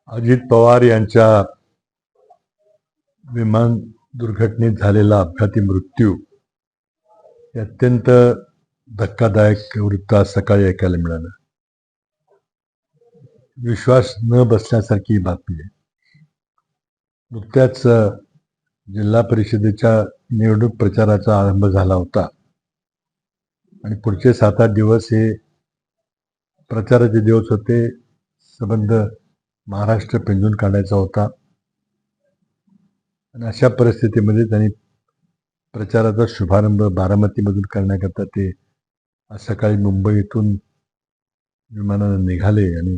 अजित पवार यांच्या विमान दुर्घटनेत झालेला अपघाती मृत्यू हे अत्यंत धक्कादायक वृत्त आज सकाळी ऐकायला मिळालं. विश्वास न बसण्यासारखी ही बातमी आहे. नुकत्याच जिल्हा परिषदेच्या निवडणूक प्रचाराचा आरंभ झाला होता आणि पुढचे 7-8 दिवस हे प्रचाराचे दिवस होते. संबंध महाराष्ट्र पिंजून काढायचा होता आणि अशा परिस्थितीमध्ये त्यांनी प्रचाराचा शुभारंभ बारामतीमधून करण्याकरता ते आज सकाळी मुंबईतून विमानानं निघाले आणि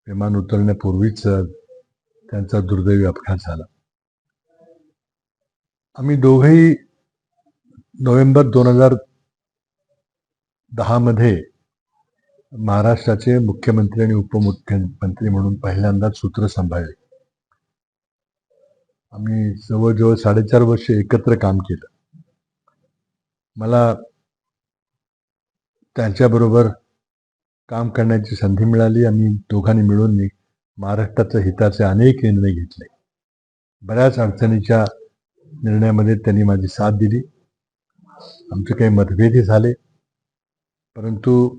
विमान उतरण्यापूर्वीच त्यांचा दुर्दैवी अपघात झाला. आम्ही दोघेही नोव्हेंबर 2010 मध्ये महाराष्ट्राचे मुख्यमंत्री आणि उपमुख्यमंत्री म्हणून पहिल्यांदाच सूत्र सांभाळले. आम्ही जवळजवळ 4.5 वर्ष एकत्र काम केलं. मला त्यांच्याबरोबर काम करण्याची संधी मिळाली. आम्ही दोघांनी मिळून महाराष्ट्राच्या हिताचे अनेक निर्णय घेतले. बऱ्याच अडचणीच्या निर्णयामध्ये त्यांनी माझी साथ दिली. आमचे काही मतभेदही झाले, परंतु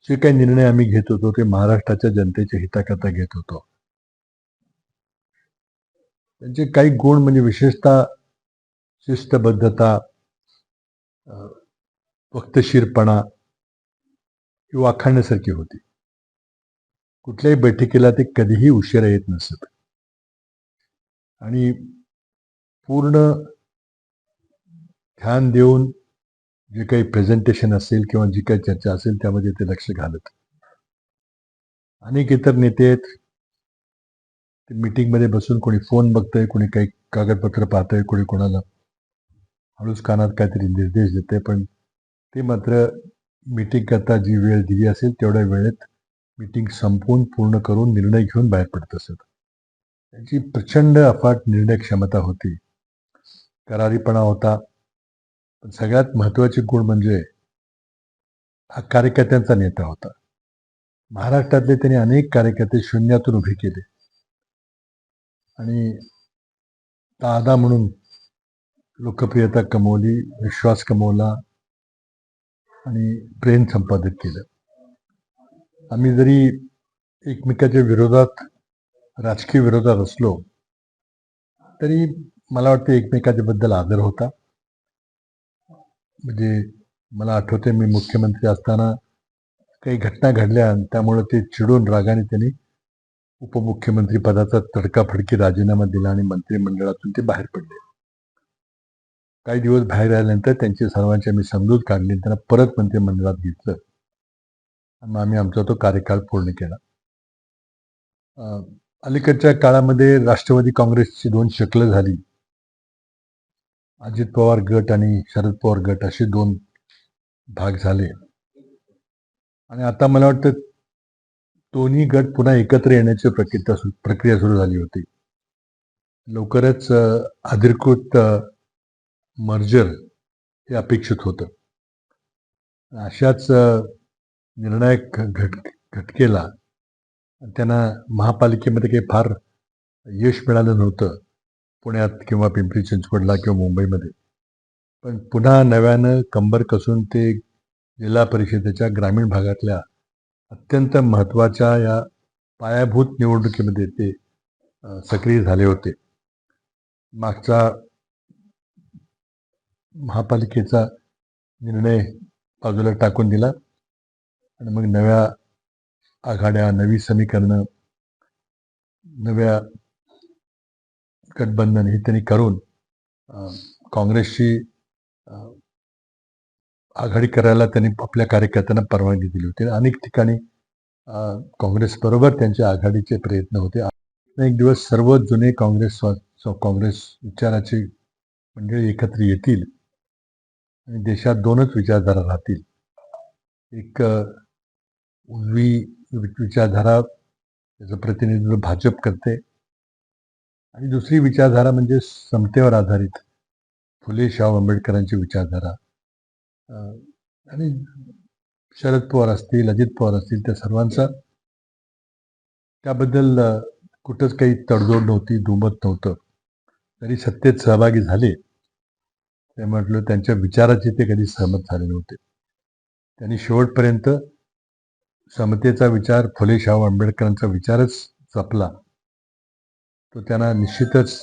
जे काही निर्णय आम्ही घेत होतो ते महाराष्ट्राच्या जनतेच्या हिताकरता घेत होतो. त्यांचे काही गुण म्हणजे विशेषतः शिस्तबद्धता, वक्तशीरपणा ही वाखाणण्यासारखी होती. कुठल्याही बैठकीला ते कधीही उशिरा येत नसत आणि पूर्ण ध्यान देऊन जे काही प्रेझेंटेशन असेल किंवा जी काही चर्चा असेल त्यामध्ये ते लक्ष घालत. अनेक इतर नेते आहेत, ते मीटिंगमध्ये बसून कोणी फोन बघतंय, कोणी काही कागदपत्र पाहतंय, कोणी कोणाला हळूच कानात काहीतरी निर्देश देते, पण ते मात्र मीटिंग करता जी वेळ दिली असेल तेवढ्या वेळेत मीटिंग संपवून पूर्ण करून निर्णय घेऊन बाहेर पडत असत. त्यांची प्रचंड अफाट निर्णय क्षमता होती, करारीपणा होता. पण सगळ्यात महत्वाचे गुण म्हणजे हा कार्यकर्त्यांचा नेता होता. महाराष्ट्रातले त्यांनी अनेक कार्यकर्ते शून्यातून उभे केले आणि दादा म्हणून लोकप्रियता कमवली, विश्वास कमवला आणि प्रेम संपादित केलं. आम्ही जरी एकमेकाच्या विरोधात, राजकीय विरोधात असलो तरी मला वाटतं एकमेकाच्या बद्दल आदर होता. म्हणजे मला आठवते, मी मुख्यमंत्री असताना काही घटना घडल्या आणि त्यामुळे ते चिडून रागाने त्यांनी उपमुख्यमंत्री पदाचा तडकाफडकी राजीनामा दिला आणि मंत्रिमंडळातून ते बाहेर पडले. काही दिवस बाहेर राहिल्यानंतर त्यांची सर्वांची आम्ही समजूत काढली, त्यांना परत मंत्रिमंडळात घेतलं आणि आम्ही आमचा तो कार्यकाळ पूर्ण केला. अलीकडच्या काळामध्ये राष्ट्रवादी काँग्रेसची 2 शकलं झाली. अजित पवार गट आणि शरद पवार गट असे 2 भाग झाले आणि आता मला वाटतं दोन्ही गट पुन्हा एकत्र येण्याची प्रक्रिया सुरू झाली होती. लवकरच अधिकृत मर्जर हे अपेक्षित होतं. अशाच निर्णायक घटकेला त्यांना महापालिकेमध्ये काही फार यश मिळालं नव्हतं, पुण्यात किंवा पिंपरी चिंचवडला किंवा मुंबईमध्ये. पण पुन्हा नव्यानं कंबर कसून ते जिल्हा परिषदेच्या ग्रामीण भागातल्या अत्यंत महत्त्वाच्या या पायाभूत निवडणुकीमध्ये ते सक्रिय झाले होते. मागचा महापालिकेचा निर्णय बाजूला टाकून दिला आणि मग नव्या आघाड्या, नवी समीकरणं, नव्या गठबंधन हे त्यांनी करून काँग्रेसशी आघाडी करायला त्यांनी आपल्या कार्यकर्त्यांना परवानगी दिली होती. अनेक ठिकाणी काँग्रेसबरोबर त्यांच्या आघाडीचे प्रयत्न होते. एक दिवस सर्व जुने काँग्रेस विचाराची मंडळी एकत्र येतील आणि देशात 2च विचारधारा राहतील. एक उजवी विचारधारा, त्याचं प्रतिनिधित्व भाजप करते, आणि दुसरी विचारधारा म्हणजे समतेवर आधारित फुले शाहू आंबेडकरांची विचारधारा. आणि शरद पवार असतील, अजित पवार असतील, त्या सर्वांचा त्याबद्दल कुठंच काही तडजोड नव्हती, दुमत नव्हतं. तरी सत्तेत सहभागी झाले. ते म्हटलं त्यांच्या विचाराचे ते कधी सहमत झाले नव्हते. त्यांनी शेवटपर्यंत समतेचा विचार, फुले शाहू आंबेडकरांचा विचारच जपला. तो त्यांना निश्चितच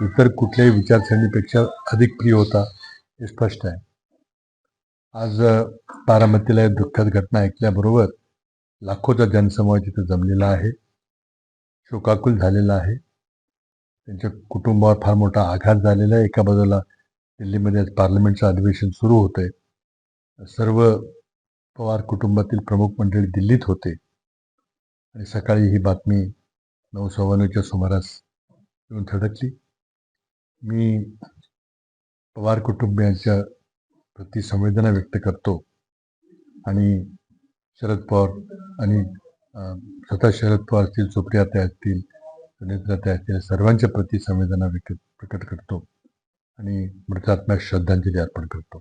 इतर कुठल्याही विचारसरणीपेक्षा अधिक प्रिय होता, हे स्पष्ट आहे. आज बारामतीला एक दुःखद घटना ऐकल्याबरोबर लाखोचा जनसमूह तिथे जमलेला आहे, शोकाकुल झालेला आहे. त्यांच्या कुटुंबावर फार मोठा आघात झालेला आहे. एका बाजूला दिल्लीमध्ये पार्लमेंटचं अधिवेशन सुरू होतंय. सर्व पवार कुटुंबातील प्रमुख मंडळी दिल्लीत होते आणि सकाळी ही बातमी 9:15च्या सुमारास येऊन धडकली. मी पवार कुटुंबियांच्या प्रति संवेदना व्यक्त करतो आणि शरद पवार आणि स्वतः शरद पवार असतील, सुप्रियाताई असतील, सुनेत्राताई असतील, सर्वांच्या प्रति संवेदना प्रकट करतो आणि मृतात्म्यास श्रद्धांजली अर्पण करतो.